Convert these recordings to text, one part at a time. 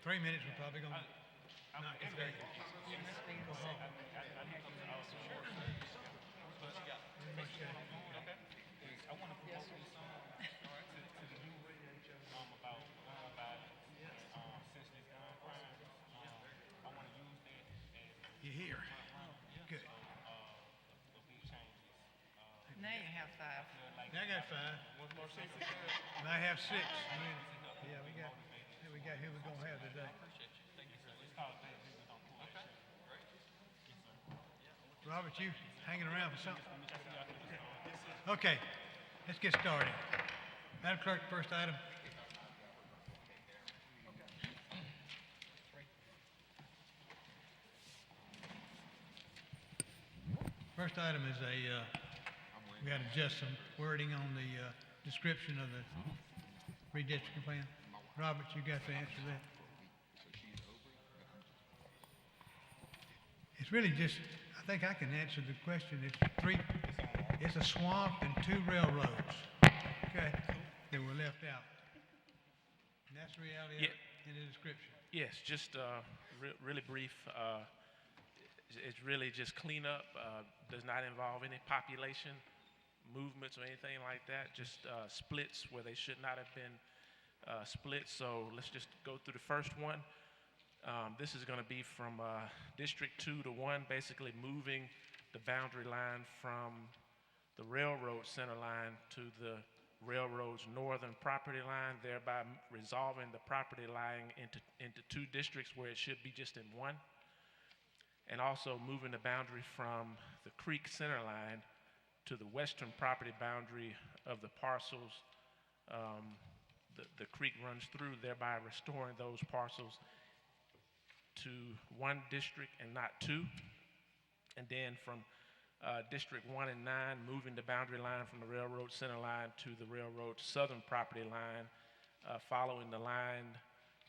3 minutes, we're probably gonna knock it down. You here? Good. Now you have 5. Now I got 5. I have 6. Yeah, we got who we're gonna have today. Robert, you hanging around for something? Okay, let's get started. Madam Clerk, first item. First item is we got to adjust some wording on the description of the redistricting plan. Robert, you got to answer that. It's really just, I think I can answer the question. It's a swamp and 2 railroads, okay, that were left out. And that's the reality in the description. Yes, just really brief. It's really just cleanup. Does not involve any population movements or anything like that. Just splits where they should not have been split. So let's just go through the first one. This is going to be from District 2 to 1, basically moving the boundary line from the railroad center line to the railroad's northern property line, thereby resolving the property line into 2 districts where it should be just in 1. And also moving the boundary from the creek center line to the western property boundary of the parcels the creek runs through, thereby restoring those parcels to 1 district and not 2. And then from District 1 and 9, moving the boundary line from the railroad center line to the railroad southern property line, following the line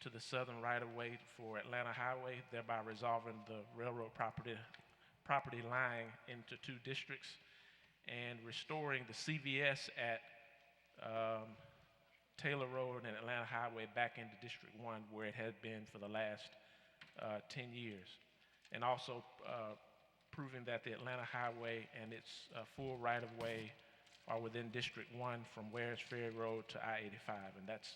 to the southern right-of-way for Atlanta Highway, thereby resolving the railroad property line into 2 districts, and restoring the CVS at Taylor Road and Atlanta Highway back into District 1 where it had been for the last 10 years. And also proving that the Atlanta Highway and its full right-of-way are within District 1 from Wares Ferry Road to I-85, and that's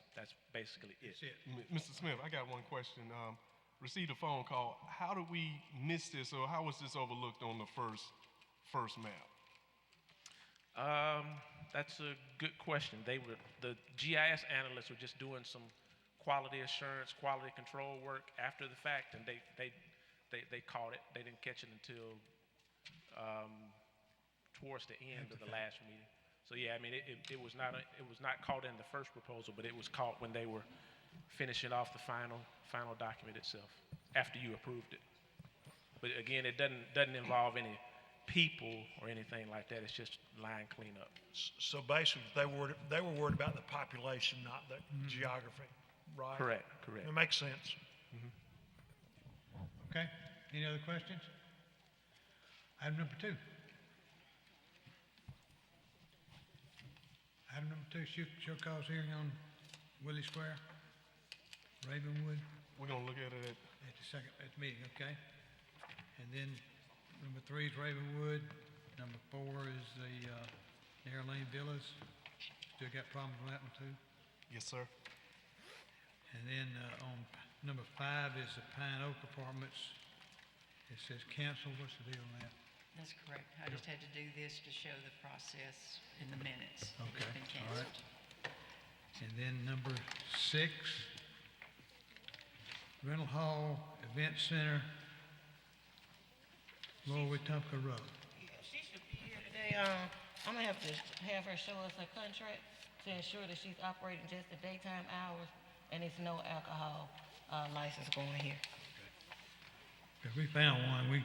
basically it. That's it. Mr. Smith, I got one question. Received a phone call. How did we miss this, or how was this overlooked on the first map? That's a good question. The GIS analysts were just doing some quality assurance, quality control work after the fact, and they caught it. They didn't catch it until towards the end of the last meeting. So yeah, I mean, it was not caught in the first proposal, but it was caught when they were finishing off the final document itself after you approved it. But again, it doesn't involve any people or anything like that. It's just line cleanup. So basically, they were worried about the population, not the geography, right? Correct. It makes sense. Okay, any other questions? Item number 2. Item number 2, show cause hearing on Willie Square, Ravenwood, We're going to look at it at the meeting, okay? And then number 3 is Ravenwood, number 4 is the Narrow Lane Villas. Still got problems with that one too? Yes, sir. And then on number 5 is the Pine Oak Apartments. It says cancel. What's the deal on that? That's correct. I just had to do this to show the process in the minutes. Okay, It's been all right. canceled. And then number 6, Rental Hall Event Center, Lower Wetumpka Road. She should be here today. I'm gonna have to have her show us her contract to ensure that she's operating just the daytime hours and it's no alcohol license going here. Because we found one,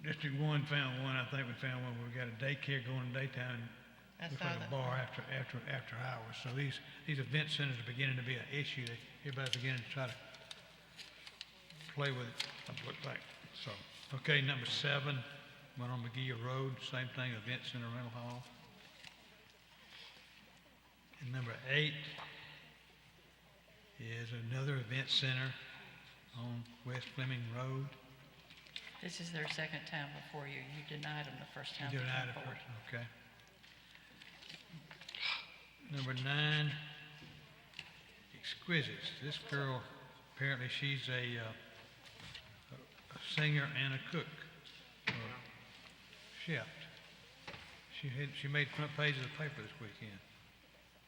District 1 found one, I think we found one where we got a daycare going daytime, I looks saw like a that. bar after hours. So these event centers are beginning to be an issue. Everybody's beginning to try to play with it, it looks like. So, okay, number 7, one on McGee Road, same thing, event center, rental hall. And number 8 is another event center on West Fleming Road. This is their second time before you. You denied them the first time. You they denied came it forward. first, okay. Number 9, Exquisites. This girl, apparently she's a singer and a cook, chef. She made front page of the paper this weekend.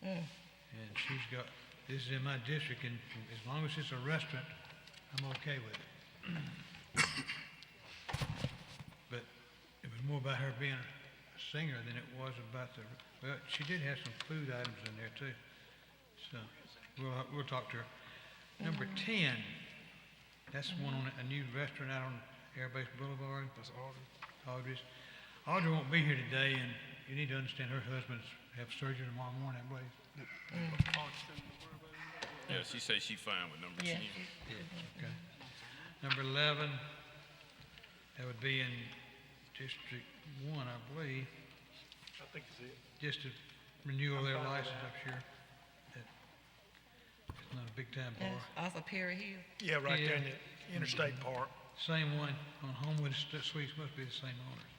And she's got, this is in my district, and as long as it's a restaurant, I'm okay with it. But it was more about her being a singer than it was about the, well, she did have some food items in there too. So we'll talk to her. Number 10, that's one on a new restaurant out on Airbase Boulevard. That's Audrey's. Audrey won't be here today, and you need to understand her husband's have surgery tomorrow morning, I believe. Yeah, she says she's fine with number 10. Okay. Number 11, that would be in District 1, I believe. I think it's it. Just a renewal of their license up here. It's not a big time bar. Off of Perry Hill. Yeah, right there in Yeah. the Interstate Park. Same one on Homewood Suites, must be the same owners.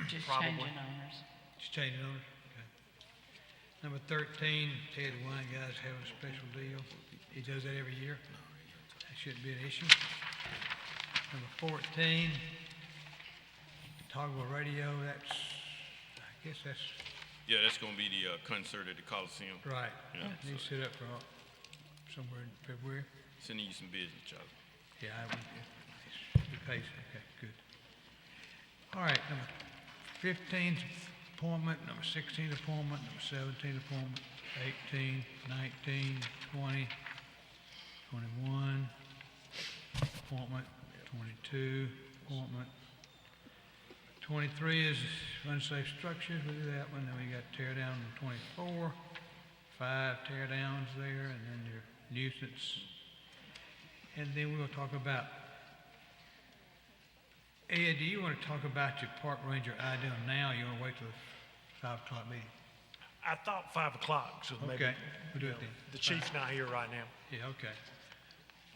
Just changing owners. Just changing owners? Okay. Number 13, Ted Wine Guy's having a special deal. He does that every year. That shouldn't be an issue. Number 14, Toggle Radio, that's, I guess that's Yeah, that's going to be the concert at the Coliseum. right. Yeah, Needs to sit up for somewhere in February. Sending you some business, Charlie. Yeah, I would, be patient, okay, good. All right, number 15's appointment, number 16's appointment, number 17's appointment, 18, 19, 20, 21, appointment, 22, appointment. 23 is unsafe structures, we do that one, then we got tear down on 24, 5 tear downs there, and then your nuisance. And then we'll talk about, Ed, do you want to talk about your park ranger idea now, or you want to wait till the 5 o'clock meeting? I thought 5 o'clock, so maybe. Okay, we'll do it then. The chief's not here right now. Yeah, okay.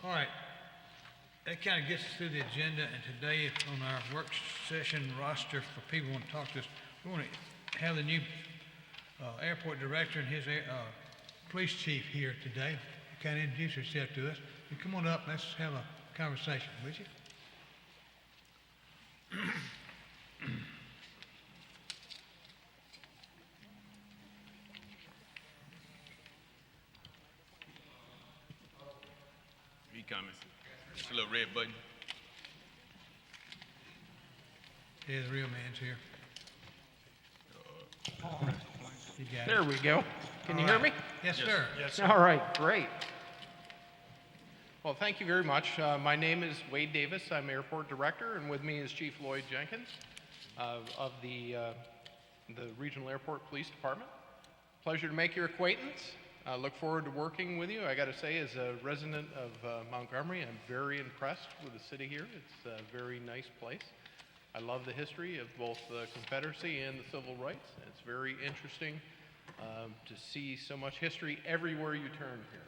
All right. That kind of gets us through the agenda, and today on our work session roster for people who want to talk to us, we want to have the new airport director and his police chief here today. Kind of introduce yourself to us. And come on up, let's have a conversation, would you? Any comments? Just a little red button. Yeah, the real man's here. You got it. There we go. Can you All hear right. me? Yes, sir. Yes, All right, great. Well, thank you very much. My name is Wade Davis. I'm Airport Director, and with me is Chief Lloyd Jenkins of the Regional Airport Police Department. Pleasure to make your acquaintance. I look forward to working with you. I got to say, as a resident of Montgomery, I'm very impressed with the city here. It's a very nice place. I love the history of both the Confederacy and the civil rights. It's very interesting to see so much history everywhere you turn here.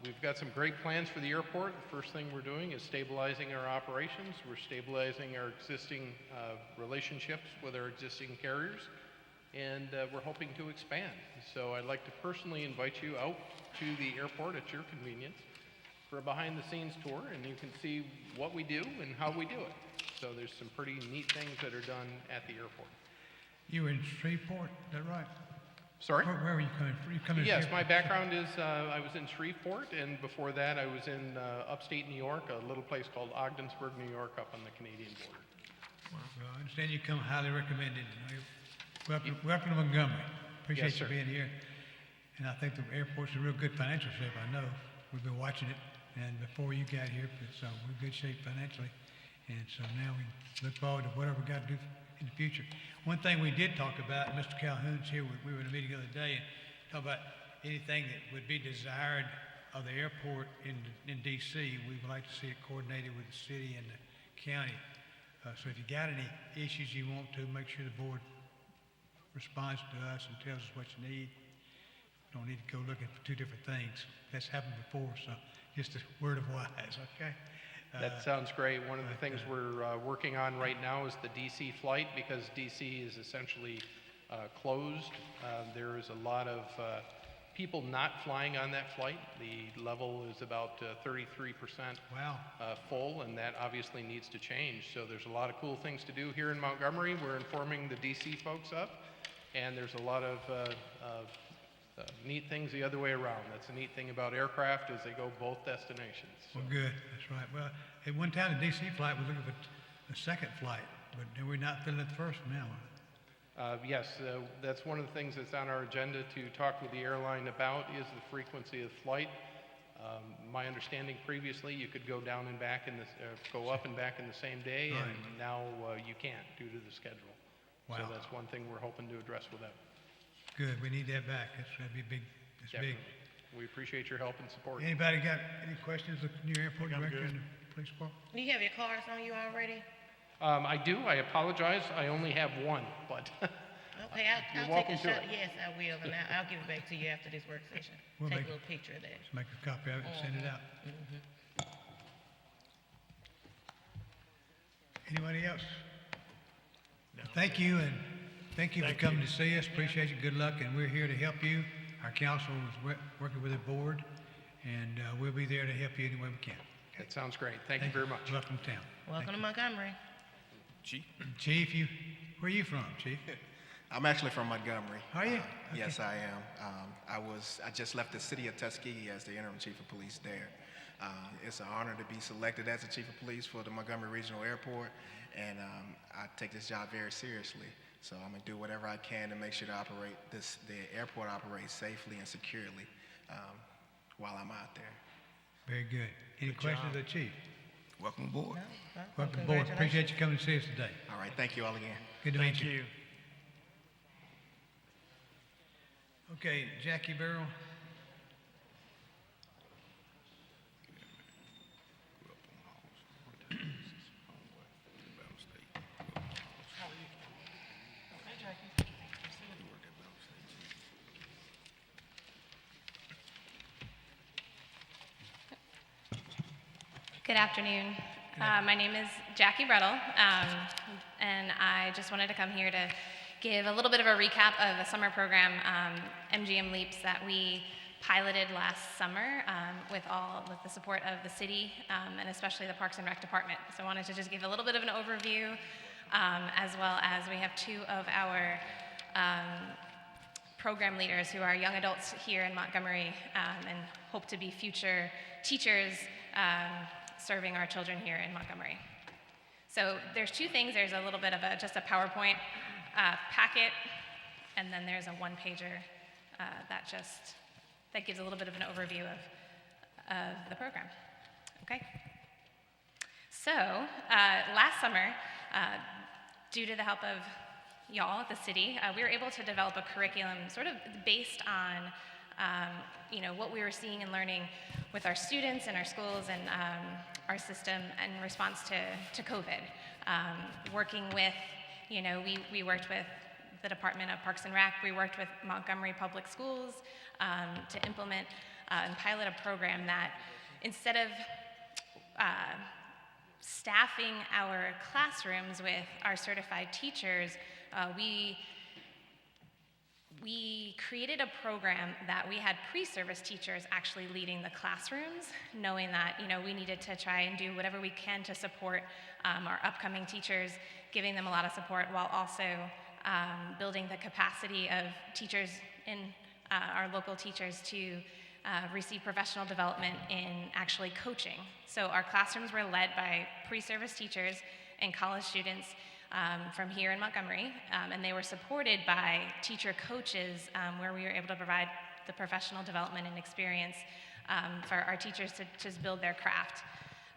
We've got some great plans for the airport. The first thing we're doing is stabilizing our operations. We're stabilizing our existing relationships with our existing carriers, and we're hoping to expand. So I'd like to personally invite you out to the airport at your convenience for a behind-the-scenes tour, and you can see what we do and how we do it. So there's some pretty neat things that are done at the airport. You were in Shreveport, is that right? Sorry? Where were you coming from? You coming Yes, here? my background is I was in Shreveport, and before that I was in upstate New York, a little place called Ogdensburg, New York, up on the Canadian border. Well, I understand you come highly recommended. Welcome to Montgomery. Appreciate Yes, you sir. being here. And I think the airport's in real good financial shape, I know. We've been watching it, and before you got here, so we're in good shape financially. And so now we look forward to whatever we got to do in the future. One thing we did talk about, Mr. Calhoun's here, we were in a meeting the other day, and talk about anything that would be desired of the airport in DC. We would like to see it coordinated with the city and the county. So if you got any issues you want to, make sure the board responds to us and tells us what you need. don't need to go looking for two different things. That's happened before, so just a word of wise, okay? That sounds great. One of the things we're working on right now is the DC flight, because DC is essentially closed. There is a lot of people not flying on that flight. The level is about 33% Wow. full, and that obviously needs to change. So there's a lot of cool things to do here in Montgomery. We're informing the DC folks up, and there's a lot of neat things the other way around. That's the neat thing about aircraft, is they go both destinations. So, Well, good, that's right. Well, at one time, the DC flight was looking for a second flight, but we're not filling it the first one now. yes, that's one of the things that's on our agenda to talk with the airline about, is the frequency of flight. My understanding previously, you could go down and back go up and back in the same day, Right. and now you can't due to the schedule. So Wow. that's one thing we're hoping to address with them. Good, we need that back. That'd be big, that's big. Definitely. We appreciate your help and support. Anybody got any questions of the new airport I'm director good. and the police department? Do you have your cards on you already? I do. I apologize. I only have one, but Okay, You're I'll welcome take a to shot. it. Yes, I will, and I'll give it back to you after this work session. We'll Take make- a little picture of that. Let's make a copy of it and send it out. Anybody else? Thank you, and thank you for Thank coming you. to see us. Appreciate you. Good luck, and we're here to help you. Our council is working with the board, and we'll be there to help you any way we can. that sounds great. Thank you very much. Welcome to town. Welcome to Montgomery. Chief? Chief, where are you from, Chief? I'm actually from Montgomery. Are you? Yes, I am. I just left the city of Tuskegee as the interim chief of police there. It's an honor to be selected as the chief of police for the Montgomery Regional Airport, and I take this job very seriously. So I'm gonna do whatever I can to make sure the airport operates safely and securely while I'm out there. Very good. Any questions of the chief? Welcome aboard. Welcome aboard. Appreciate you coming to see us today. All right, thank you all again. Good to meet Thank you. you. Okay, Jackie Barrel. Good afternoon. My name is Jackie Brettel, and I just wanted to come here to give a little bit of a recap of a summer program, MGM Leaps, that we piloted last summer with the support of the city and especially the Parks and Rec Department. So I wanted to just give a little bit of an overview, as well as we have two of our program leaders who are young adults here in Montgomery and hope to be future teachers serving our children here in Montgomery. So there's two things. There's a little bit of just a PowerPoint packet, and then there's a one-pager that gives a little bit of an overview of the program. Okay? So last summer, due to the help of y'all at the city, we were able to develop a curriculum sort of based on what we were seeing and learning with our students and our schools and our system in response to COVID. Working with, we worked with the Department of Parks and Rec, we worked with Montgomery Public Schools to implement and pilot a program that instead of staffing our classrooms with our certified teachers, we created a program that we had pre-service teachers actually leading the classrooms, knowing that we needed to try and do whatever we can to support our upcoming teachers, giving them a lot of support while also building the capacity of teachers in our local teachers to receive professional development in actually coaching. So our classrooms were led by pre-service teachers and college students from here in Montgomery, and they were supported by teacher coaches where we were able to provide the professional development and experience for our teachers to just build their craft.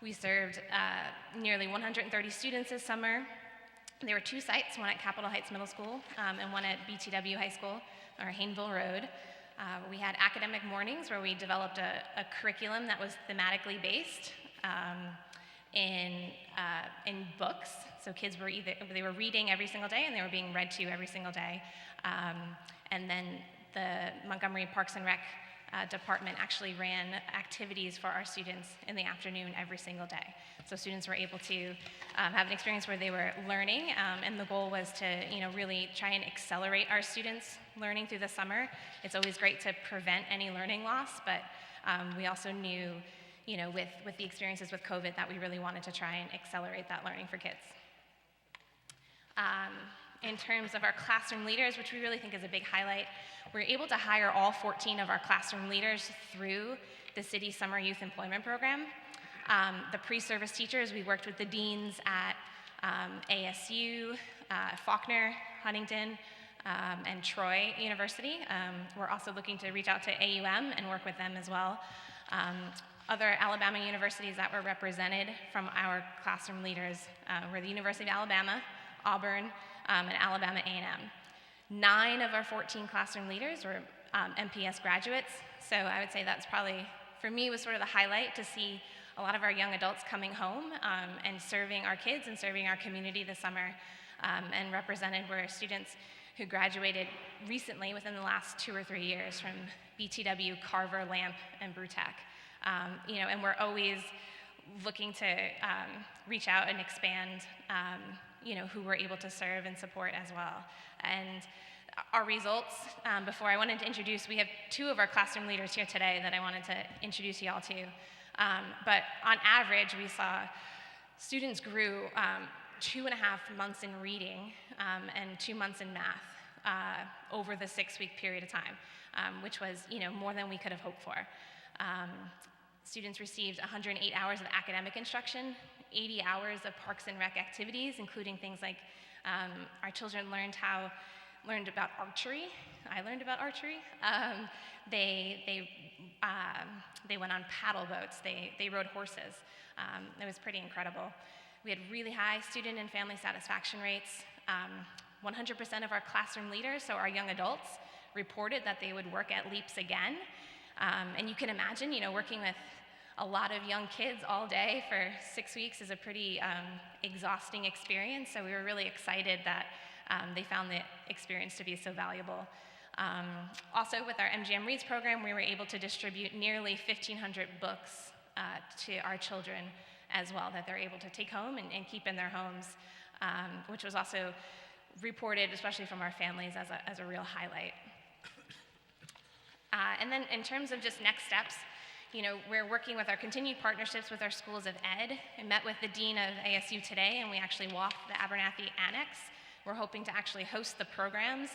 We served nearly 130 students this summer. There were two sites, one at Capitol Heights Middle School and one at BTW High School, or Hayneville Road. We had academic mornings where we developed a curriculum that was thematically based in books. So kids were reading every single day and they were being read to every single day. And then the Montgomery Parks and Rec department actually ran activities for our students in the afternoon every single day. So students were able to have an experience where they were learning, and the goal was to, really try and accelerate our students' learning through the summer. It's always great to prevent any learning loss, but we also knew, with the experiences with COVID, that we really wanted to try and accelerate that learning for kids. In terms of our classroom leaders, which we really think is a big highlight, we're able to hire all 14 of our classroom leaders through the city summer youth employment program. The pre-service teachers, we worked with the deans at ASU, Faulkner, Huntington, and Troy University. We're also looking to reach out to AUM and work with them as well. Other Alabama universities that were represented from our classroom leaders were the University of Alabama, Auburn, and Alabama A&M. 9 of our 14 classroom leaders were MPS graduates, so I would say that's probably, for me, was sort of the highlight to see a lot of our young adults coming home and serving our kids and serving our community this summer. And represented were students who graduated recently within the last 2 or 3 years from BTW, Carver, Lamp, and Brewtech. And we're always looking to reach out and expand who we're able to serve and support as well. And our results, before I wanted to introduce, we have 2 of our classroom leaders here today that I wanted to introduce you all to. But on average, we saw students grew 2.5 months in reading and 2 months in math over the 6-week period of time, which was more than we could have hoped for. Students received 108 hours of academic instruction, 80 hours of Parks and Rec activities, including things like our children learned about archery. I learned about archery. They went on paddle boats. They rode horses. It was pretty incredible. We had really high student and family satisfaction rates. 100% of our classroom leaders, so our young adults, reported that they would work at LEAPS again. And you can imagine, working with a lot of young kids all day for 6 weeks is a pretty exhausting experience. So we were really excited that they found the experience to be so valuable. Also, with our MGM Reads program, we were able to distribute nearly 1,500 books to our children as well that they're able to take home and keep in their homes, which was also reported, especially from our families, as a real highlight. And then in terms of just next steps, we're working with our continued partnerships with our schools of ed. I met with the dean of ASU today, and we actually walked the Abernathy Annex. We're hoping to actually host the programs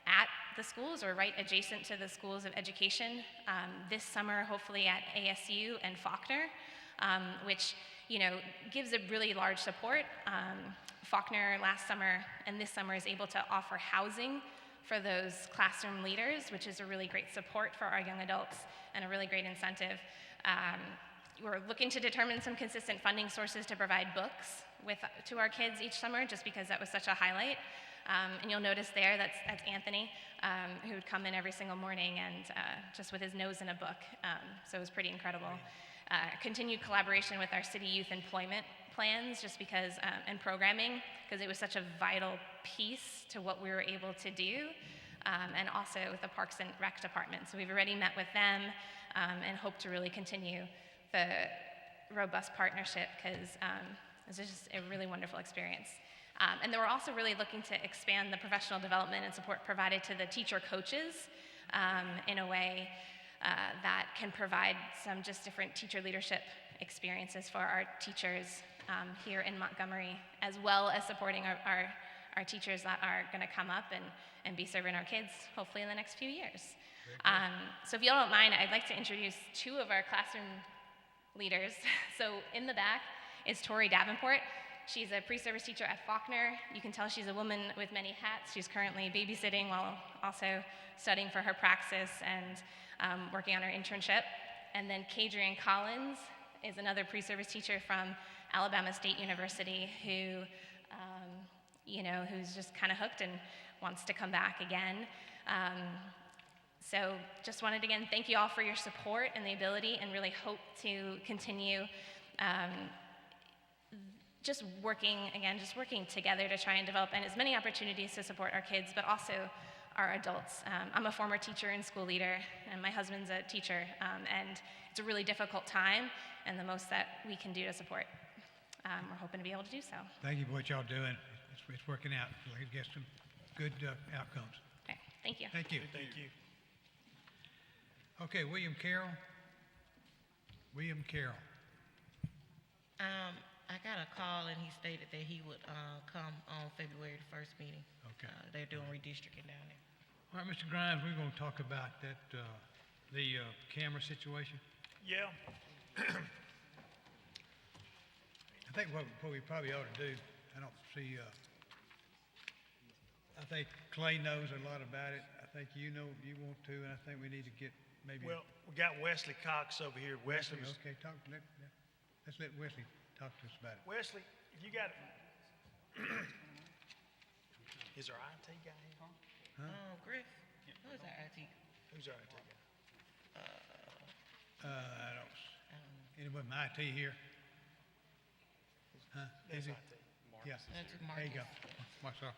at the schools or right adjacent to the schools of education this summer, hopefully at ASU and Faulkner, which gives a really large support. Faulkner last summer and this summer is able to offer housing for those classroom leaders, which is a really great support for our young adults and a really great incentive. We're looking to determine some consistent funding sources to provide books to our kids each summer, just because that was such a highlight. And you'll notice there that's Anthony, who would come in every single morning and just with his nose in a book. So it was pretty incredible. Continued collaboration with our city youth employment plans, just because, and programming, because it was such a vital piece to what we were able to do, and also with the Parks and Rec department. So we've already met with them and hope to really continue the robust partnership, because it's just a really wonderful experience. And then we're also really looking to expand the professional development and support provided to the teacher coaches in a way that can provide some just different teacher leadership experiences for our teachers here in Montgomery, as well as supporting our teachers that are going to come up and be serving our kids, hopefully in the next few years. So if you all don't mind, I'd like to introduce 2 of our classroom leaders. So in the back is Tori Davenport. She's a pre-service teacher at Faulkner. You can tell she's a woman with many hats. She's currently babysitting while also studying for her praxis and working on her internship. And then Kadrian Collins is another pre-service teacher from Alabama State University who, who's just kind of hooked and wants to come back again. So just wanted to, again, thank you all for your support and the ability, and really hope to continue just working together to try and develop and as many opportunities to support our kids, but also our adults. I'm a former teacher and school leader, and my husband's a teacher, and it's a really difficult time, and the most that we can do to support, we're hoping to be able to do so. Thank you for what y'all doing. It's working out. Let's get some good outcomes. Okay, thank you. Thank you. Thank you. Okay, William Carroll. William Carroll. I got a call and he stated that he would come on February the 1st meeting. Okay. They're doing redistricting down there. All right, Mr. Grimes, we're going to talk about that, the camera situation. Yeah. I think what we probably ought to do, I don't see, I think Clay knows a lot about it. I think you know you want to, and I think we need to get maybe. Well, we got Wesley Cox over here. Wesley was, Okay, let's let Wesley talk to us about it. Wesley, if you got, is our IT guy here? Griff, who's our IT? Who's our IT guy? I don't, anyone from IT here? Huh? Is he? That's IT. Yeah, That's there you go. Marcel.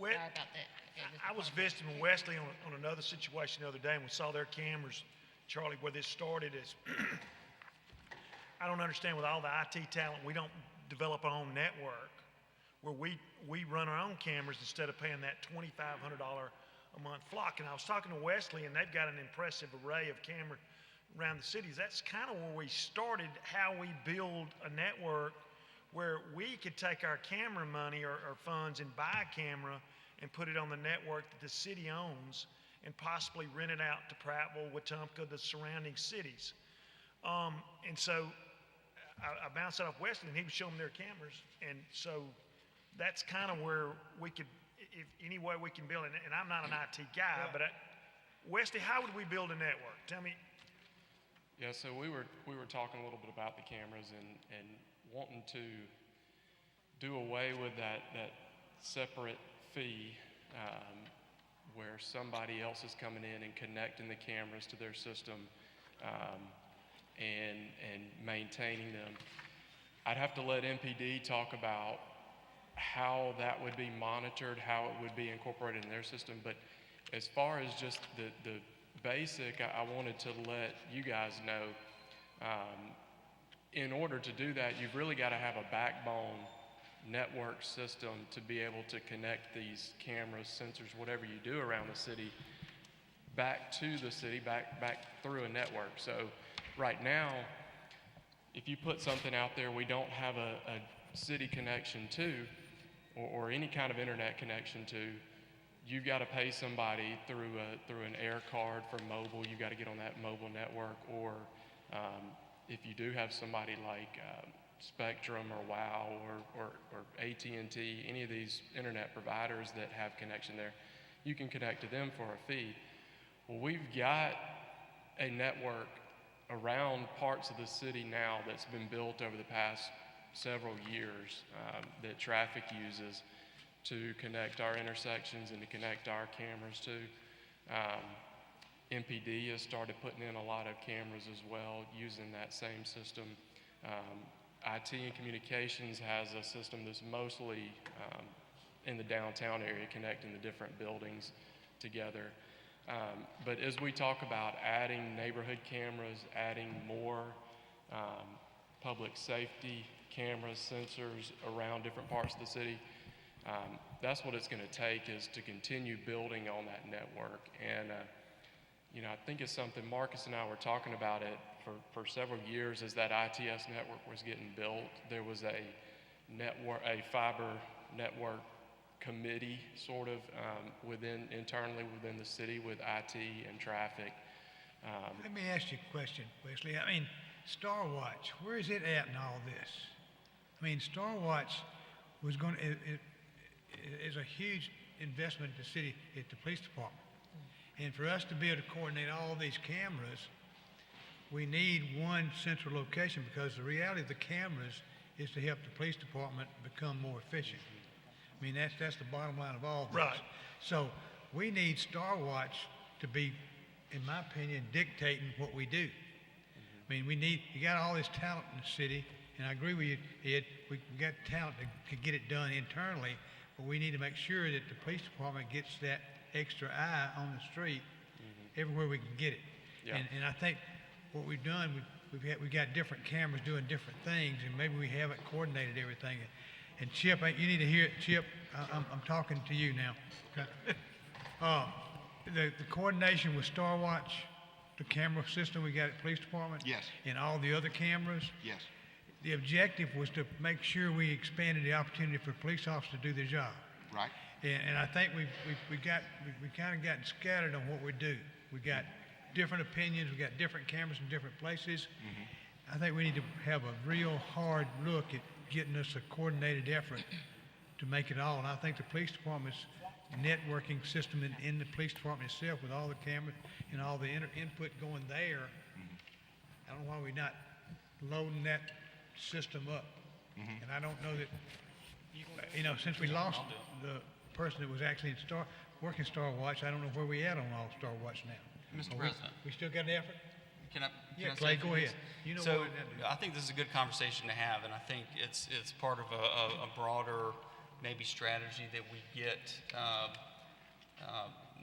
We- Sorry about that. Okay, I was visiting with Wesley on another situation the other day, and we saw their cameras, Charlie, where this started is, I don't understand with all the IT talent, we don't develop our own network where we run our own cameras instead of paying that $2,500 a month flock. And I was talking to Wesley, and they've got an impressive array of cameras around the cities. That's kind of where we started, how we build a network where we could take our camera money or funds and buy a camera and put it on the network that the city owns and possibly rent it out to Prattville, Wetumpka, the surrounding cities. And so I bounced it off Wesley, and he was showing me their cameras. And so that's kind of where we could, if any way we can build it. And I'm not an IT guy, but Wesley, how would we build a network? Tell me. Yeah, so we were talking a little bit about the cameras and wanting to do away with that separate fee where somebody else is coming in and connecting the cameras to their system and maintaining them. I'd have to let MPD talk about how that would be monitored, how it would be incorporated in their system. But as far as just the basic, I wanted to let you guys know, in order to do that, you've really got to have a backbone network system to be able to connect these cameras, sensors, whatever you do around the city, back to the city, back through a network. So right now, if you put something out there we don't have a city connection to, or any kind of internet connection to, you've got to pay somebody through an air card for mobile. You've got to get on that mobile network, or if you do have somebody like Spectrum or WOW or AT&T, any of these internet providers that have connection there, you can connect to them for a fee. Well, we've got a network around parts of the city now that's been built over the past several years that traffic uses to connect our intersections and to connect our cameras to. MPD has started putting in a lot of cameras as well using that same system. IT and Communications has a system that's mostly in the downtown area, connecting the different buildings together. But as we talk about adding neighborhood cameras, adding more public safety cameras, sensors around different parts of the city, that's what it's going to take, is to continue building on that network. And I think it's something Marcus and I were talking about it for several years. As that ITS network was getting built, there was a fiber network committee sort of internally within the city with IT and traffic. Let me ask you a question, Wesley. I mean, Star Watch, where is it at in all this? I mean, Star Watch was going to, is a huge investment in the city, at the police department. And for us to be able to coordinate all these cameras, we need one central location, because the reality of the cameras is to help the police department become more efficient. I mean, that's the bottom line of all this. Right. So we need Star Watch to be, in my opinion, dictating what we do. I mean, you got all this talent in the city, and I agree with you, Ed, we got talent to get it done internally, but we need to make sure that the police department gets that extra eye on the street everywhere we can get it. Yeah. And I think what we've done, we've got different cameras doing different things, and maybe we haven't coordinated everything. And Chip, you need to hear it. Chip, I'm talking to you now. Okay. The coordination with Star Watch, the camera system we got at Police Department. Yes. And all the other cameras. Yes. The objective was to make sure we expanded the opportunity for police officers to do their job. Right. And I think we kind of gotten scattered on what we do. We got different opinions. We got different cameras in different places. I think we need to have a real hard look at getting us a coordinated effort to make it all. And I think the police department's networking system in the police department itself, with all the cameras and all the input going there, I don't know why we're not loading that system up. And I don't know that, since we lost the person that was actually working Star Watch, I don't know where we at on all Star Watch now. Mr. President, We still got an effort? can I? Yeah, can I Clay, say a go few ahead. things? You know So what it is. I think this is a good conversation to have, and I think it's part of a broader maybe strategy that we get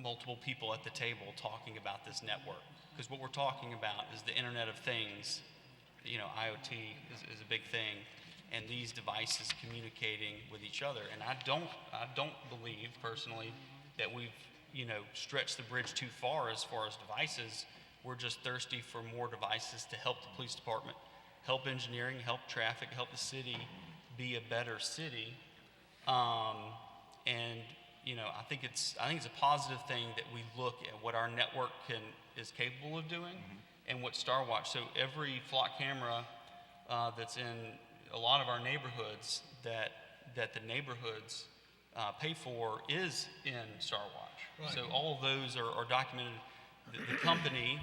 multiple people at the table talking about this network. Because what we're talking about is the Internet of Things. IoT is a big thing, and these devices communicating with each other. And I don't believe personally that we've stretched the bridge too far as devices. We're just thirsty for more devices to help the police department, help engineering, help traffic, help the city be a better city. I think it's a positive thing that we look at what our network is capable of doing, and what Star Watch. So every flock camera that's in a lot of our neighborhoods that the neighborhoods pay for is in Star Watch. Right. So all of those are documented. The company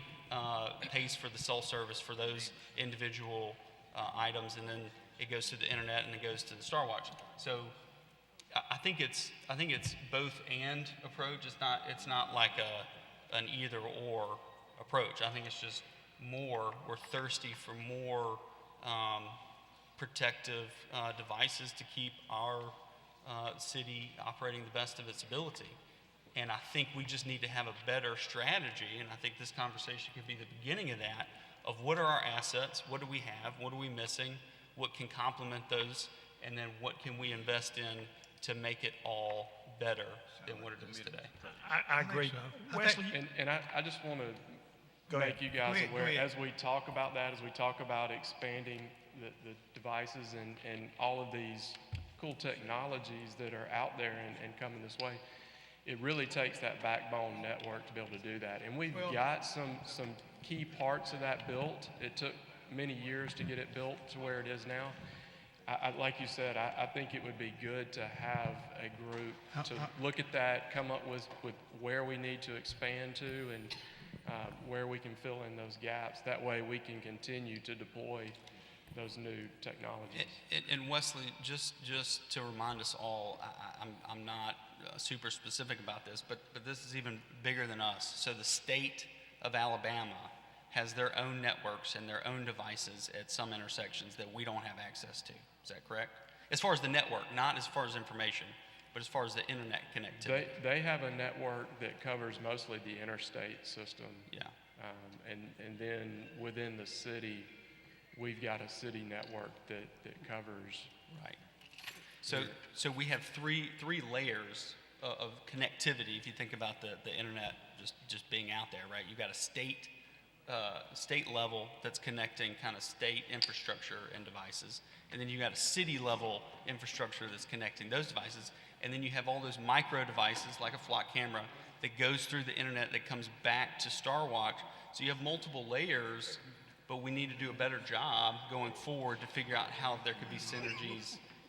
pays for the cell service for those individual items, and then it goes to the internet and it goes to the Star Watch. So I think it's both and approach. It's not like an either or approach. I think it's just we're thirsty for more protective devices to keep our city operating the best of its ability. And I think we just need to have a better strategy, and I think this conversation could be the beginning of that, of what are our assets, what do we have, what are we missing, what can complement those, and then what can we invest in to make it all better than what it is today. I agree. so. Wesley, And I just want to Go ahead. make you guys Go aware, ahead. as we talk about that, as we talk about expanding the devices and all of these cool technologies that are out there and coming this way, it really takes that backbone network to be able to do that. And we've got some key parts of that built. It took many years to get it built to where it is now. Like you said, I think it would be good to have a group to look at that, come up with where we need to expand to, and where we can fill in those gaps. That way we can continue to deploy those new technologies. And Wesley, just to remind us all, I'm not super specific about this, but this is even bigger than us. So the state of Alabama has their own networks and their own devices at some intersections that we don't have access to. Is that correct? As far as the network, not as far as information, but as far as the internet connectivity. They have a network that covers mostly the interstate system. Yeah. And then within the city, we've got a city network that covers. Right. So we have three layers of connectivity. If you think about the internet just being out there, right? You've got a state level that's connecting kind of state infrastructure and devices, and then you got a city level infrastructure that's connecting those devices, and then you have all those micro devices like a flock camera that goes through the internet that comes back to Star Watch. So you have multiple layers, but we need to do a better job going forward to figure out how there could be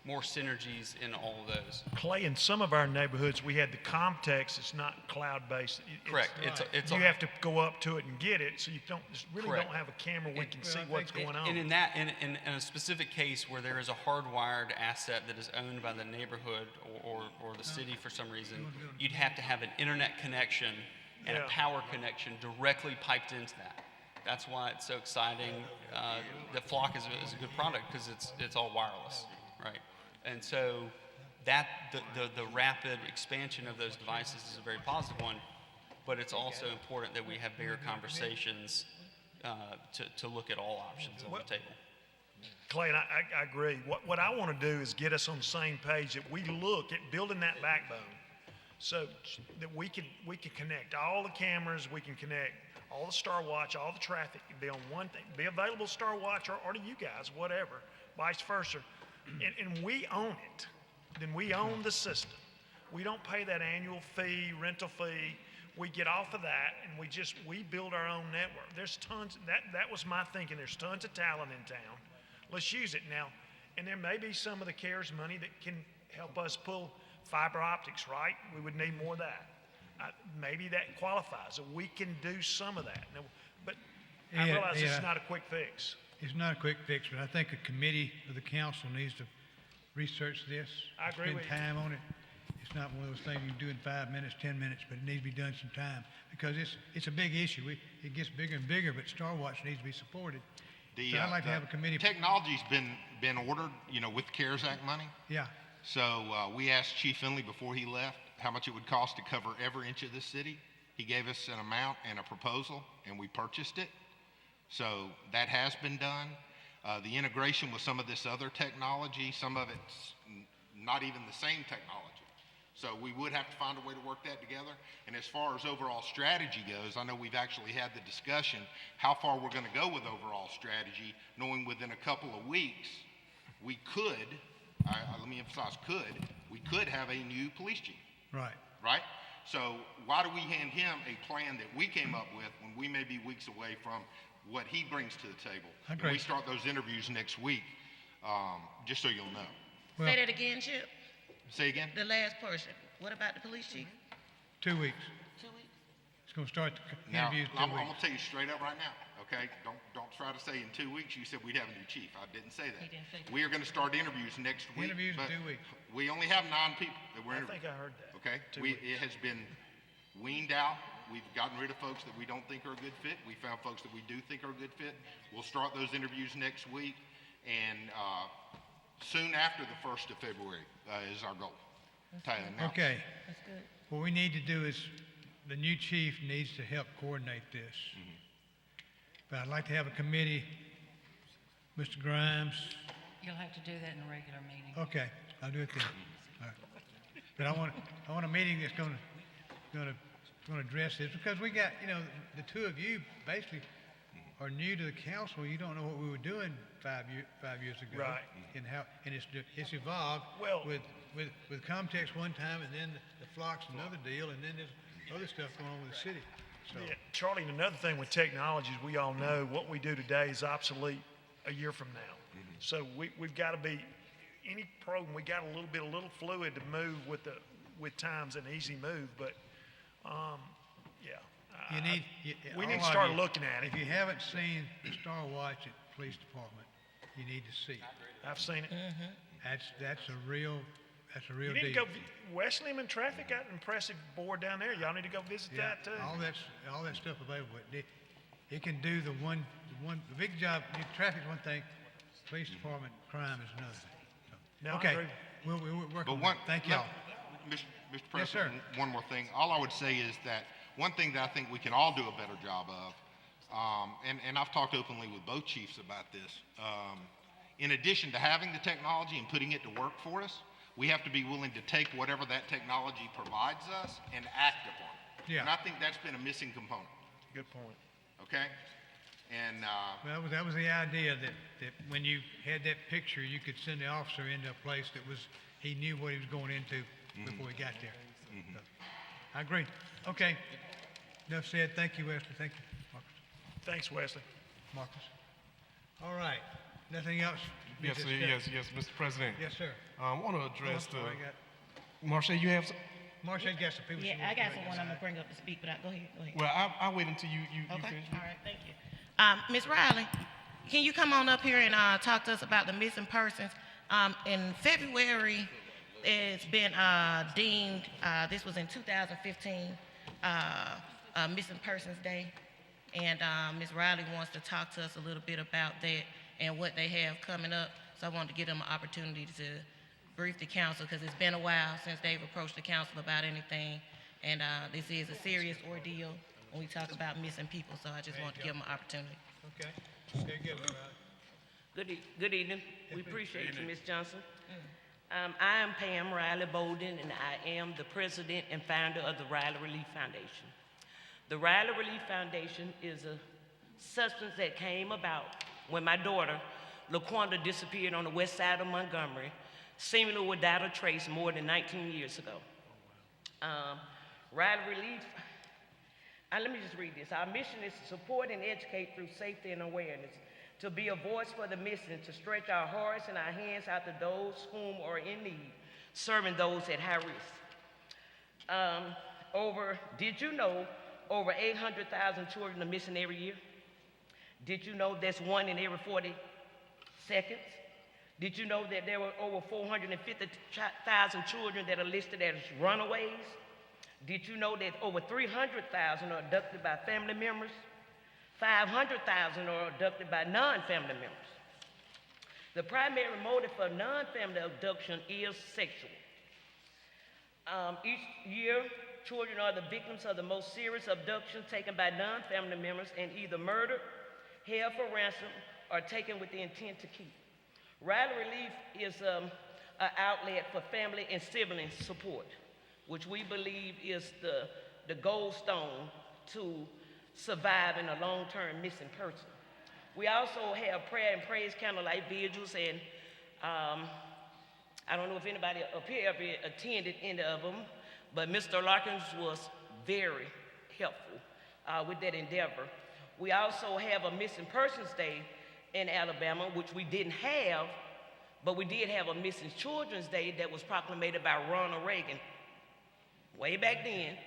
more synergies in all of those. Clay, in some of our neighborhoods, we had the Comtex. It's not cloud-based. Correct. It's You have to go up to it and get it, so you really Correct. don't have a camera where you can see what's going on. And in a specific case where there is a hardwired asset that is owned by the neighborhood or the city for some reason, you'd have to have an internet connection and a power connection directly piped into that. That's why it's so exciting. The Flock is a good product because it's all wireless, right? And so the rapid expansion of those devices is a very positive one, but it's also important that we have bigger conversations to look at all options on the table. Clay, and I agree. What I want to do is get us on the same page, that we look at building that backbone so that we can connect all the cameras, we can connect all the Star Watch, all the traffic, be on one thing, be available to Star Watch or to you guys, whatever, vice versa. And we own it. Then we own the system. We don't pay that annual fee, rental fee. We get off of that and we build our own network. There's tons, that was my thinking. There's tons of talent in town. Let's use it now. And there may be some of the CARES money that can help us pull fiber optics, right? We would need more of that. Maybe that qualifies, so we can do some of that. Now, but I realize this is not a quick fix. It's not a quick fix, but I think a committee of the council needs to research this. I agree with you. Spend time on it. It's not one of those things you can do in 5 minutes, 10 minutes, but it needs to be done some time because it's a big issue. It gets bigger and bigger, but Star Watch needs to be supported. So I'd like to have a committee. Technology's been ordered, with the CARES Act money. Yeah. So we asked Chief Finley before he left how much it would cost to cover every inch of the city. He gave us an amount and a proposal, and we purchased it. So that has been done. The integration with some of this other technology, some of it's not even the same technology. So we would have to find a way to work that together. And as far as overall strategy goes, I know we've actually had the discussion how far we're going to go with overall strategy, knowing within a couple of weeks we could, let me emphasize we could have a new police chief. Right. Right? So why do we hand him a plan that we came up with when we may be weeks away from what he brings to the table? And we start those interviews next week, just so you'll know. Say that again, Chip. Say again? The last person. What about the police chief? 2 weeks. 2 weeks? It's going to start the Now, interviews 2 I'm weeks. going to tell you straight up right now, okay? Don't try to say in 2 weeks you said we'd have a new chief. I didn't say that. He didn't say that. We are going to start interviews next week. Interviews in but 2 weeks. We only have 9 people that we're I interviewing. think I heard that. Okay? 2 weeks. It has been weaned out. We've gotten rid of folks that we don't think are a good fit. We found folks that we do think are a good fit. We'll start those interviews next week, and soon after the 1st of February is our goal. Okay. That's good. What we need to do is, the new chief needs to help coordinate this. But I'd like to have a committee, Mr. Grimes. You'll have to do that in a regular meeting. Okay, I'll do it then. All right. But I want a meeting that's going to address this because we got, the two of you basically are new to the council. You don't know what we were doing 5 years ago. Right. And it's evolved Well- with Comtex one time, and then the Flocks another deal, and then there's other stuff going on with the city. So Yeah, Charlie, and another thing with technology is we all know what we do today is obsolete a year from now. So we've got to be, any program, we got a little fluid to move with times, an easy move, but, you need. we all need to of start you, looking at it. If you haven't seen the Star Watch at the police department, you need to see it. I've seen it. That's a real You need to deal. go, Wesleyan and Traffic got an impressive board down there. Y'all need to go visit Yeah, that too. all that stuff available. It can do the big job. Traffic's one thing, police department, crime is another thing. So, No, I okay, agree. we'll work But on one, that. Thank y'all. Mr. Yes, President, sir. one more thing. All I would say is that one thing that I think we can all do a better job of, and I've talked openly with both chiefs about this, in addition to having the technology and putting it to work for us, we have to be willing to take whatever that technology provides us and act upon it. Yeah. And I think that's been a missing component, Good point. okay? And Well, that was the idea that when you had that picture, you could send the officer into a place that he knew what he was going into before he got there. So, I agree. Okay. Enough said. Thank you, Wesley. Thank you, Marcus. Thanks, Wesley. Marcus. All right. Nothing else? to be Yes, sir, discussed? yes, Mr. President. Yes, sir. I want to address Oh, I'm sorry, Marcia, you have some? Marcia got some people. she Yeah, I wants got to make someone I'm decide. gonna bring up to speak, but go ahead. Well, I'll wait until you Okay, finish. all right, thank you. Ms. Riley, can you come on up here and talk to us about the missing persons? In February, it's been deemed, this was in 2015, Missing Persons Day. And Ms. Riley wants to talk to us a little bit about that and what they have coming up. So I wanted to give them an opportunity to brief the council, because it's been a while since they've approached the council about anything. And this is a serious ordeal when we talk about missing people, so I just want to give them an opportunity. Okay, very good, Ms. Riley. Good evening. We appreciate you, Ms. Johnson. I am Pam Riley Bolden, and I am the president and founder of the Riley Relief Foundation. The Riley Relief Foundation is a substance that came about when my daughter, LaQuanda, disappeared on the west side of Montgomery, seemingly without a trace more than 19 years ago. Riley Relief, let me just read this. Our mission is to support and educate through safety and awareness, to be a voice for the missing, to stretch our hearts and our hands out to those whom are in need, serving those at high risk. Did you know over 800,000 children are missing every year? Did you know that's 1 in every 40 seconds? Did you know that there were over 450,000 children that are listed as runaways? Did you know that over 300,000 are abducted by family members? 500,000 are abducted by non-family members. The primary motive for non-family abduction is sexual. Each year, children are the victims of the most serious abductions taken by non-family members and either murdered, held for ransom, or taken with the intent to keep. Riley Relief is an outlet for family and sibling support, which we believe is the gold stone to surviving a long-term missing person. We also have prayer and praise candlelight vigils, and I don't know if anybody up here ever attended any of them, but Mr. Larkins was very helpful with that endeavor. We also have a Missing Persons Day in Alabama, which we didn't have, but we did have a Missing Children's Day that was proclaimed by Ronald Reagan way back then.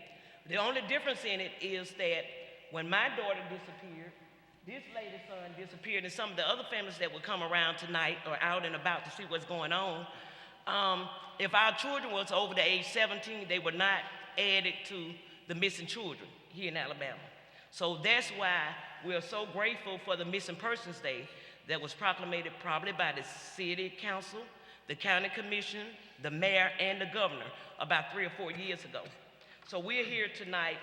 The only difference in it is that when my daughter disappeared, this lady's son disappeared, and some of the other families that would come around tonight or out and about to see what's going on, if our children was over the age 17, they were not added to the missing children here in Alabama. So that's why we're so grateful for the Missing Persons Day that was proclaimed probably by the city council, the county commission, the mayor, and the governor about 3 or 4 years ago. So we're here tonight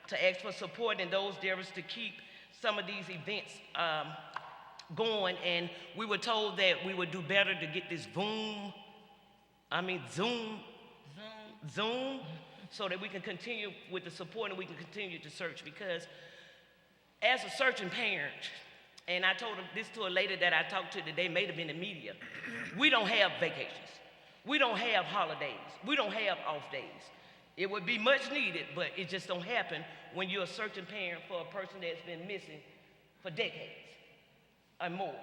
to ask for support in those endeavors to keep some of these events going, and we were told that we would do better to get this Zoom, so that we can continue with the support and we can continue to search, because as a searching parent, and I told this to a lady that I talked to today, may have been in the media, we don't have vacations. We don't have holidays. We don't have off days. It would be much needed, but it just don't happen when you're a searching parent for a person that's been missing for decades or more.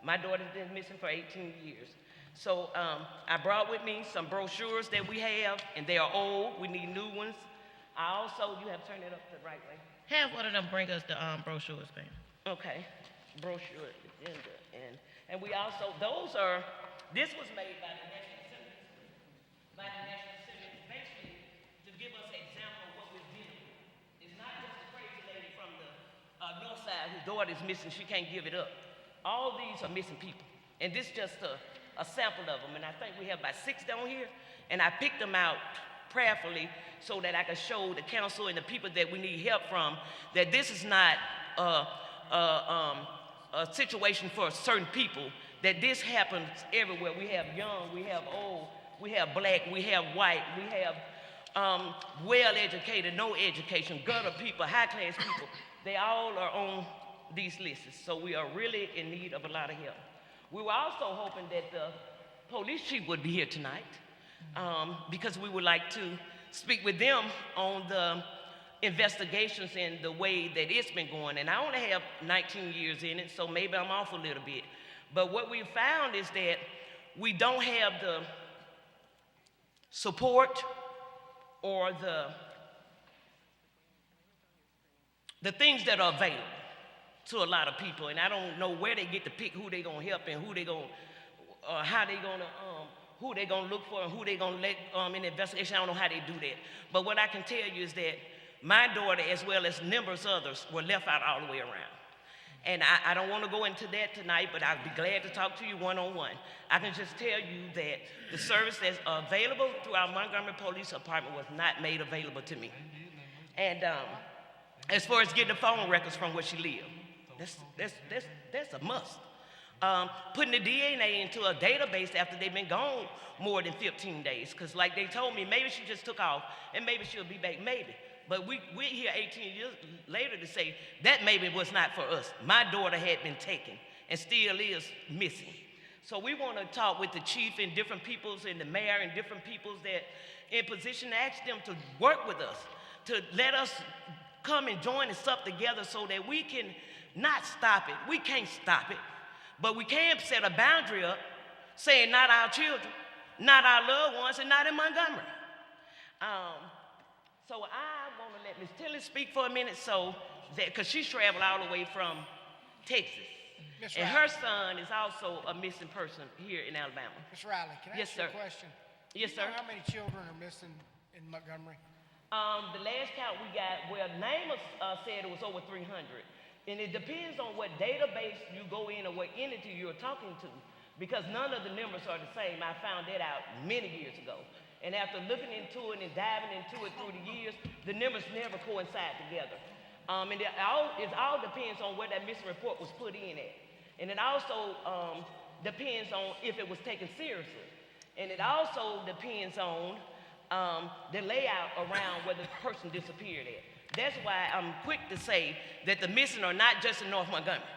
My daughter's been missing for 18 years. So I brought with me some brochures that we have, and they are old. We need new ones. I also, you have turned it up the right way. Have one of them bring us the brochures, ma'am. Okay, brochure agenda, and we also, this was made by the National Assembly, basically to give us an example of what we're dealing with. It's not just a crazy lady from the north side whose daughter is missing, she can't give it up. All these are missing people, and this is just a sample of them, and I think we have about 6 down here, and I picked them out prayerfully so that I could show the council and the people that we need help from that this is not a situation for certain people, that this happens everywhere. We have young, we have old, we have black, we have white, we have well-educated, no education, gutter people, high-class people. They all are on these lists, so we are really in need of a lot of help. We were also hoping that the police chief would be here tonight, because we would like to speak with them on the investigations and the way that it's been going. And I only have 19 years in it, so maybe I'm off a little bit. But what we found is that we don't have the support or the things that are available to a lot of people. And I don't know where they get to pick who they gonna help and who they gonna, how they gonna, who they gonna look for and who they gonna let in the investigation. I don't know how they do that. But what I can tell you is that my daughter, as well as numerous others, were left out all the way around. And I don't want to go into that tonight, but I'd be glad to talk to you one-on-one. I can just tell you that the service that's available through our Montgomery Police Department was not made available to me. And as far as getting the phone records from where she lived, that's a must. Putting the DNA into a database after they've been gone more than 15 days, because like they told me, maybe she just took off and maybe she'll be back, maybe. But we're here 18 years later to say that maybe was not for us. My daughter had been taken and still is missing. So we want to talk with the chief and different peoples and the mayor and different peoples that in position to ask them to work with us, to let us come and join and sup together so that we can not stop it. We can't stop it, but we can set a boundary up saying not our children, not our loved ones, and not in Montgomery. So I want to let Ms. Tilly speak for a minute, so that because she's traveled all the way from Texas, and her son is also a missing person here in Alabama. Ms. Riley, can I ask you a question? Yes, Do sir. you know how many children are missing in Montgomery? The last count we got, well, Namath said it was over 300. And it depends on what database you go in or what entity you're talking to, because none of the numbers are the same. I found that out many years ago. And after looking into it and diving into it through the years, the numbers never coincide together. And it all depends on where that missing report was put in at. And it also depends on if it was taken seriously. And it also depends on the layout around where the person disappeared at. That's why I'm quick to say that the missing are not just in North Montgomery.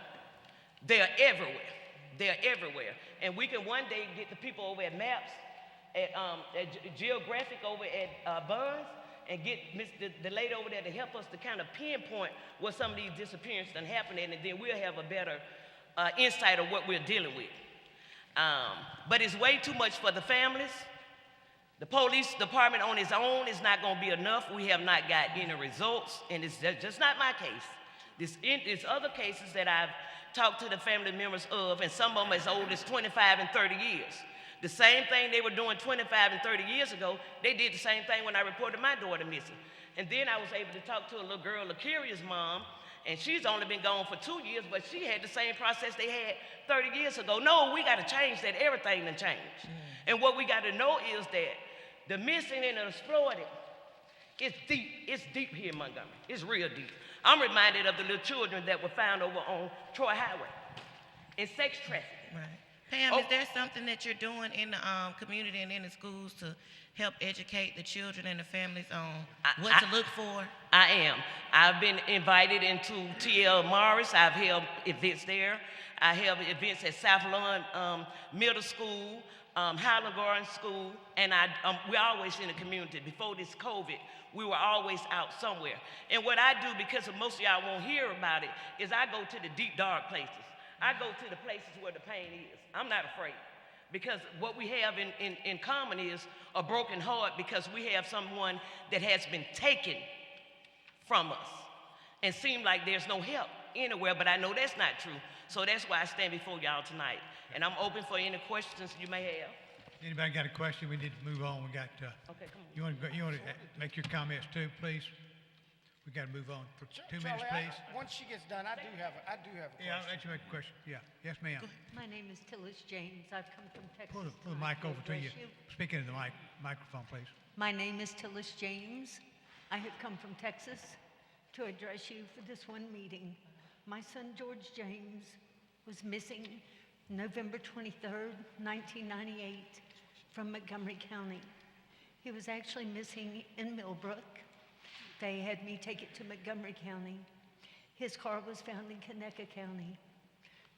They're everywhere. They're everywhere. And we can one day get the people over at MAPS, at Geographic over at Burns, and get the lady over there to help us to kind of pinpoint where some of these disappearances done happened at, and then we'll have a better insight of what we're dealing with. But it's way too much for the families. The police department on its own is not going to be enough. We have not got any results, and it's just not my case. There's other cases that I've talked to the family members of, and some of them as old as 25 and 30 years. The same thing they were doing 25 and 30 years ago, they did the same thing when I reported my daughter missing. And then I was able to talk to a little girl, Lakiria's mom, and she's only been gone for 2 years, but she had the same process they had 30 years ago. No, we got to change that. Everything done changed. And what we got to know is that the missing and the exploited, it's deep. It's deep here in Montgomery. It's real deep. I'm reminded of the little children that were found over on Troy Highway in sex trafficking. Right. Pam, is there something that you're doing in the community and in the schools to help educate the children and the families on what to look for? I am. I've been invited into T.L. Morris. I've held events there. I held events at South Lawn Middle School, Highland Garden School, and we're always in the community. Before this COVID, we were always out somewhere. And what I do, because most of y'all won't hear about it, is I go to the deep, dark places. I go to the places where the pain is. I'm not afraid, because what we have in common is a broken heart, because we have someone that has been taken from us and seem like there's no help anywhere, but I know that's not true. So that's why I stand before y'all tonight. And I'm open for any questions you may have. Anybody got a question? We need to move on. We got, Okay, come on. you want to make your comments too, please? We got to move on for 2 minutes, Charlie, please. once she gets done, I do have a question. Yeah, I'll let you make a question. Yeah, yes, ma'am. My name is Tillis James. I've come from Texas. Pull the tonight mic over to you. address Speak into the microphone, please. My name is Tillis James. I have come from Texas to address you for this one meeting. My son, George James, was missing November 23rd, 1998, from Montgomery County. He was actually missing in Millbrook. They had me take it to Montgomery County. His car was found in Conecuh County.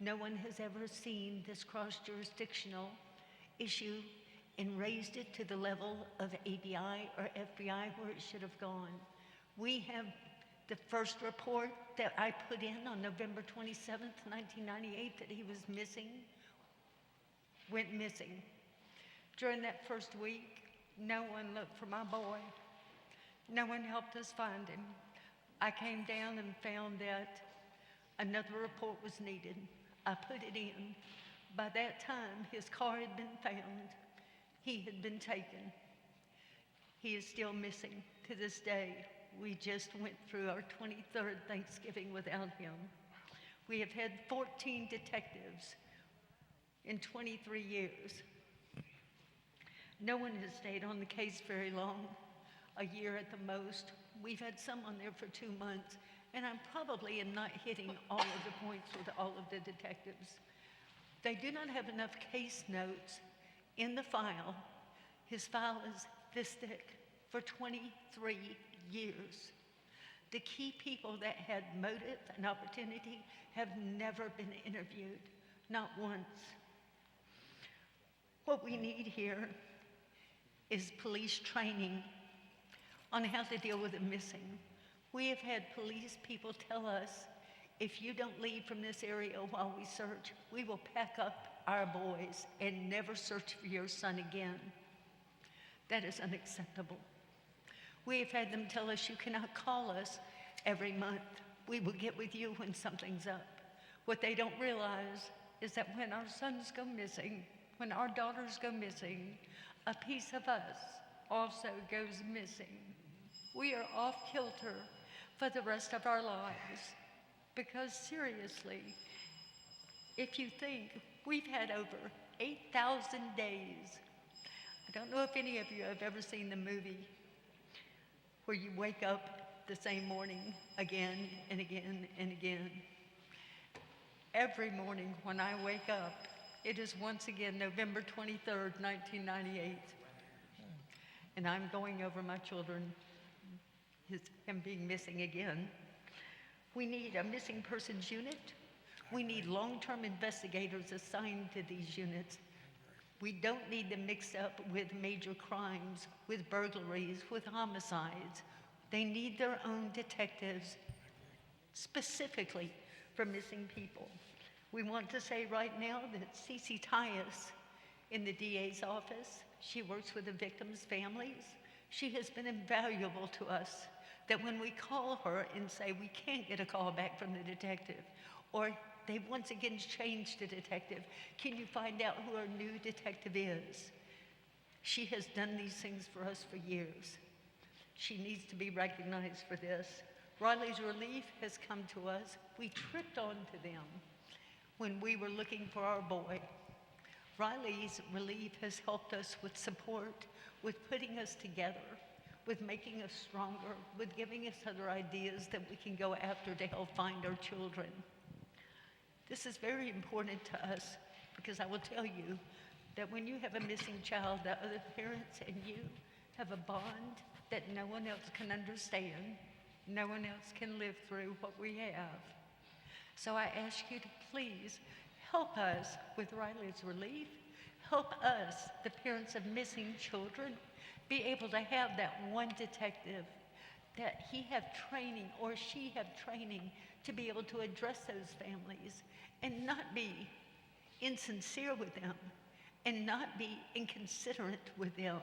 No one has ever seen this cross-jurisdictional issue and raised it to the level of ABI or FBI where it should have gone. We have the first report that I put in on November 27th, 1998, that he was missing, went missing. During that first week, no one looked for my boy. No one helped us find him. I came down and found that another report was needed. I put it in. By that time, his car had been found. He had been taken. He is still missing to this day. We just went through our 23rd Thanksgiving without him. We have had 14 detectives in 23 years. No one has stayed on the case very long, a year at the most. We've had some on there for 2 months, and I'm probably not hitting all of the points with all of the detectives. They do not have enough case notes in the file. His file is this thick for 23 years. The key people that had motive and opportunity have never been interviewed, not once. What we need here is police training on how to deal with the missing. We have had police people tell us, if you don't leave from this area while we search, we will pack up our boys and never search for your son again. That is unacceptable. We have had them tell us, you cannot call us every month. We will get with you when something's up. What they don't realize is that when our sons go missing, when our daughters go missing, a piece of us also goes missing. We are off kilter for the rest of our lives. Because seriously, if you think we've had over 8,000 days, I don't know if any of you have ever seen the movie where you wake up the same morning again and again and again. Every morning when I wake up, it is once again November 23rd, 1998. And I'm going over my children, him being missing again. We need a missing persons unit. We need long-term investigators assigned to these units. We don't need them mixed up with major crimes, with burglaries, with homicides. They need their own detectives specifically for missing people. We want to say right now that Cece Tyus in the DA's office, she works with the victims' families. She has been invaluable to us, that when we call her and say we can't get a call back from the detective, or they once again changed the detective, can you find out who our new detective is? She has done these things for us for years. She needs to be recognized for this. Riley's Relief has come to us. We tripped onto them when we were looking for our boy. Riley's Relief has helped us with support, with putting us together, with making us stronger, with giving us other ideas that we can go after to help find our children. This is very important to us because I will tell you that when you have a missing child, the other parents and you have a bond that no one else can understand, no one else can live through what we have. So I ask you to please help us with Riley's Relief. Help us, the parents of missing children, be able to have that one detective, that he have training or she have training to be able to address those families and not be insincere with them and not be inconsiderate with them,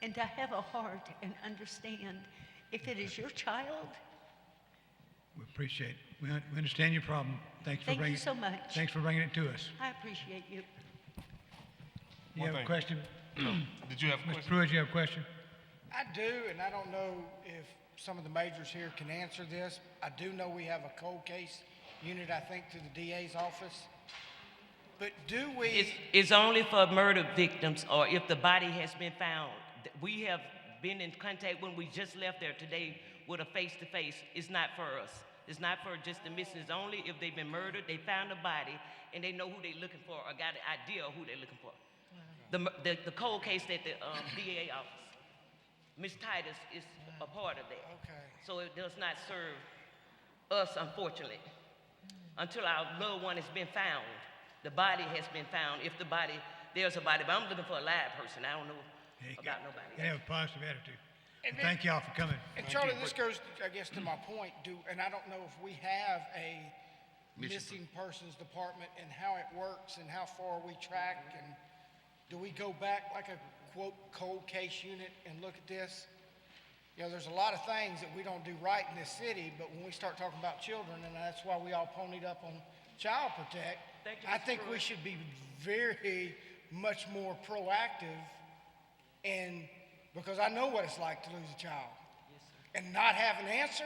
and to have a heart and understand if it is your child. We appreciate it. We understand your problem. Thanks for bringing you so much. Thanks for bringing it to us. I appreciate you. You have a question? Did you have a Mr. question? Pruitt, you have a question? I do, and I don't know if some of the majors here can answer this. I do know we have a cold case unit, I think, through the DA's office. But do we... It's only for murder victims or if the body has been found. We have been in contact when we just left there today with a face-to-face. It's not for us. It's not for just the missing. It's only if they've been murdered, they found a body, and they know who they're looking for or got an idea of who they're looking for. The cold case at the DA office, Ms. Titus is a part of that. Okay. So it does not serve us, unfortunately, until our loved one has been found. The body has been found. If there's a body, but I'm looking for a live person. I don't know about nobody You have a positive attitude. And then- Thank y'all for coming. And Charlie, this goes, I guess, to my point, and I don't know if we have a missing persons department and how it works and how far we track, and do we go back like a, quote, cold case unit and look at this? You know, there's a lot of things that we don't do right in this city, but when we start talking about children, and that's why we all ponied up on Child Protect, I think we should be very much more proactive, and because I know what it's like to lose a child and not have an answer.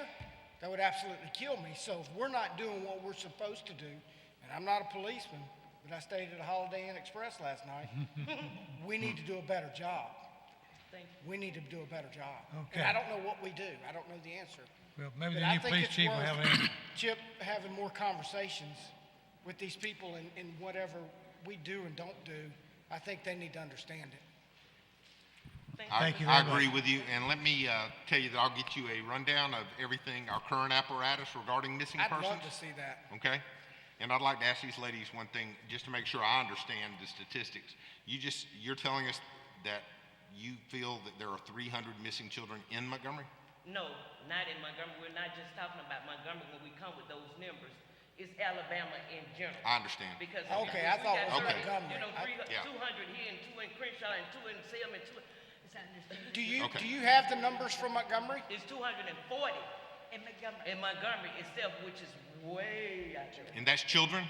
That would absolutely kill me. So if we're not doing what we're supposed to do, and I'm not a policeman, but I stayed at a Holiday Inn Express last night, we need to do a better job. We need to do a better job. Okay. And I don't know what we do. I don't know the answer. Well, maybe But the I new think police it's chief will worth have an answer. Chip having more conversations with these people in whatever we do and don't do. I think they need to understand it. Thank you I very agree much. with you, and let me tell you that I'll get you a rundown of everything, our current apparatus regarding missing I'd persons. love to see that. Okay? And I'd like to ask these ladies one thing, just to make sure I understand the statistics. You're telling us that you feel that there are 300 missing children in Montgomery? No, not in Montgomery. We're not just talking about Montgomery when we come with those numbers. It's Alabama in general. I understand. Because Okay, I thought it was Okay. Montgomery. You know, Yeah. 200 here and 2 in Crenshaw and 2 in Selma and 2. Do you Okay. do you have the numbers from Montgomery? It's 240 In Montgomery. in Montgomery itself, which is way out there. And that's children?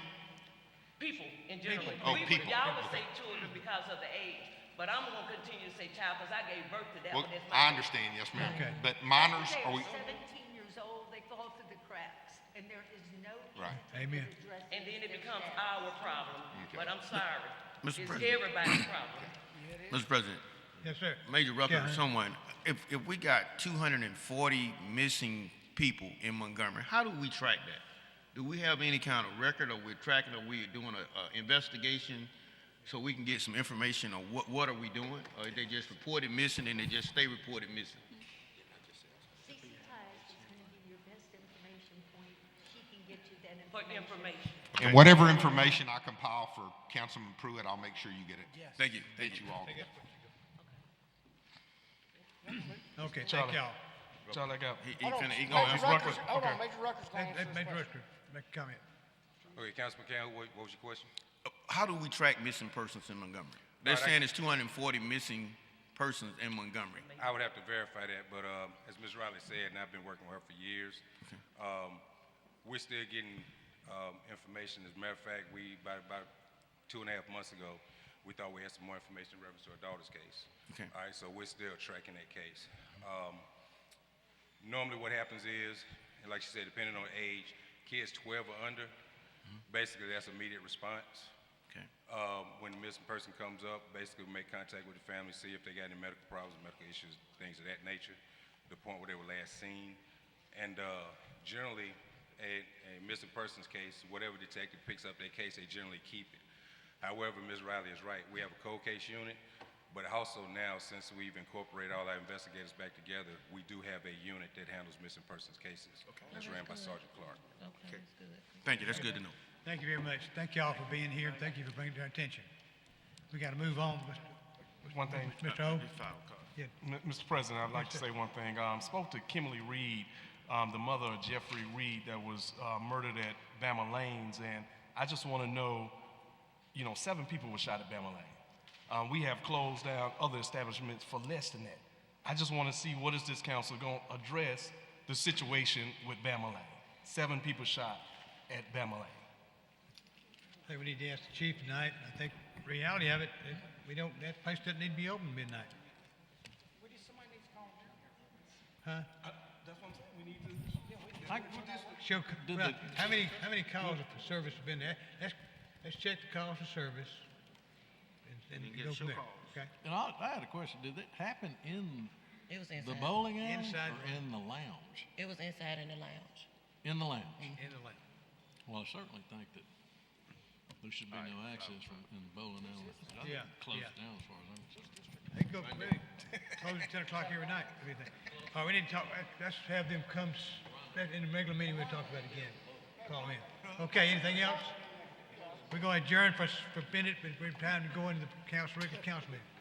People in general. Oh, people. Y'all would say children because of the age, but I'm gonna continue to say child because I gave birth to that Well, one. That's I my understand, yes, ma'am. Okay. But minors, They are we, 17 years old, they fall through the cracks, and there is no Right. Amen. And then it becomes our problem. But I'm sorry. Mr. It's President. everybody's problem. Mr. President, Yes, sir. Major Rucker Yeah. or someone, if we got 240 missing people in Montgomery, how do we track that? Do we have any kind of record, or we're tracking, or we're doing a investigation so we can get some information on what are we doing? Or they just reported missing and they just stay reported missing? CC Ties is going to be your best information point. She can get you that For information. information. and whatever information I compile for Councilman Pruitt, I'll make sure you get it. Yes. Thank you. That you all. Okay, Charlie. thank y'all. Charlie, I got. He Hold on, finna, he Major gonna Ms. Rucker's, Rucker's, hold on, okay. Major Rucker's going to answer this Major question. Rucker, make a comment. Okay, Councilman Campbell, what was your question? How do we track missing persons in Montgomery? They're saying it's 240 missing persons in Montgomery. I would have to verify that, but as Ms. Riley said, and I've been working with her for years, we're still getting information. As a matter of fact, about 2.5 months ago, we thought we had some more information in reference to our daughter's case. Okay. All right, so we're still tracking that case. Normally what happens is, and like she said, depending on age, kids 12 or under, basically that's immediate response. Okay. When the missing person comes up, basically we make contact with the family, see if they got any medical problems, medical issues, things of that nature, the point where they were last seen. And generally, a missing persons case, whatever detective picks up that case, they generally keep it. However, Ms. Riley is right. We have a cold case unit, but also now, since we've incorporated all our investigators back together, we do have a unit that handles missing persons cases. Okay. That's ran by Sergeant Clark. Okay, that's good. Thank you. That's good to know. Thank you very much. Thank y'all for being here. Thank you for bringing it to our attention. We got to move on. One thing. Mr. O? Yeah. Mr. President, I'd like to say one thing. Spoke to Kimberly Reed, the mother of Jeffrey Reed that was murdered at Bama Lanes, and I just want to know, 7 people were shot at Bama Lane. We have closed down other establishments for less than that. I just want to see what is this council going to address the situation with Bama Lane. 7 people shot at Bama Lane. I think we need to ask the chief tonight. I think the reality of it, that place doesn't need to be open midnight. Somebody needs to call him down here. Huh? That's what I'm saying. We need to. Well, how many calls of service have been there? Let's check the calls of service and go from there. Okay? And I had a question. Did it happen in It was the inside. bowling alley Inside. or in the lounge? It was inside in the lounge. In the lounge. In the lane. Well, I certainly think that there should be no access from in the bowling alley. Yeah, Close yeah. it down as far as I'm concerned. They can go, close at 10 o'clock every night. What do you think? All right, we need to talk, let's have them come, in the regular meeting, we'll talk about it again. Call them in. Okay, anything else? We're going to adjourn for a minute, but we're time to go into the regular council meeting.